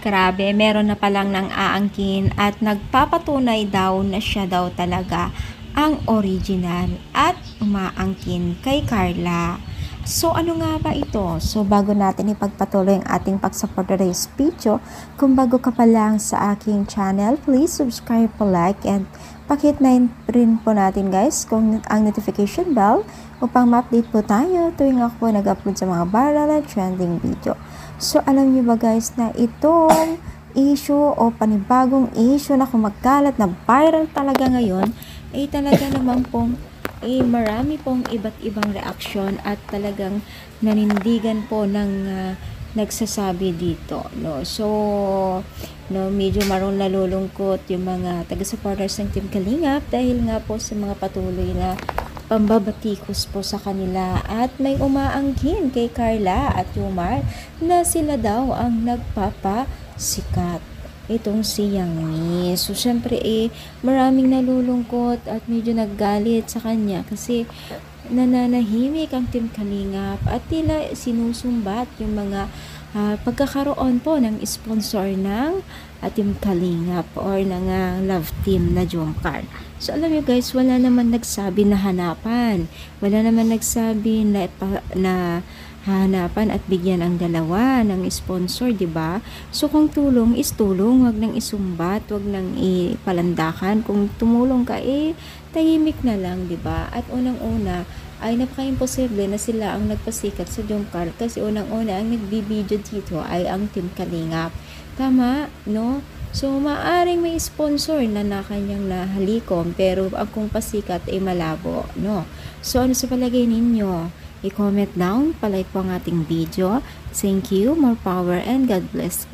Grabe, meron na palang nang aangkin at nagpapatunay daw na siya daw talaga ang original at umaangkin kay Carla. So ano nga ba ito? So bago natin ipagpatuloy ang ating pag-support today's video, kung bago ka pa lang sa aking channel, please subscribe po, like, and pakit na rin po natin guys kung ang notification bell upang ma-update po tayo tuwing ako nag-upload sa mga viral at trending video. So alam niyo ba guys na itong issue o panibagong issue na kumakalat na viral talaga ngayon ay talaga naman pong marami pong iba't ibang reaksyon at talagang nanindigan po ng nagsasabi dito, no. So no, medyo nalulungkot yung mga taga-supporters ng Team Kalingap dahil nga po sa mga patuloy na pambabatikos po sa kanila at may umaangkin kay Carla at Yomar na sila daw ang nagpapasikat, itong si Yangmi. So syempre maraming nalulungkot at medyo naggalit sa kanya kasi nananahimik ang Team Kalingap at tila sinusumbat yung mga pagkakaroon po ng sponsor ng Team Kalingap or ng love team na Jomcar. So alam niyo guys, wala naman nagsabi na hanapan. Wala naman nagsabi na hanapan at bigyan ang dalawa ng sponsor, 'di ba? So kung tulong is tulong, wag nang isumbat, wag nang ipalandakan. Kung tumulong ka tahimik na lang, 'di ba? At unang-una ay napaka-imposible na sila ang nagpasikat sa Jomcar kasi unang-una ang nagbibideo dito ay ang Team Kalingap. Tama, no? So, maaring may sponsor na kanyang nahalikom pero ang kung pasikat ay malabo, no? So, ano sa palagay ninyo? I-comment down, palike po ang ating video. Thank you, more power, and God bless.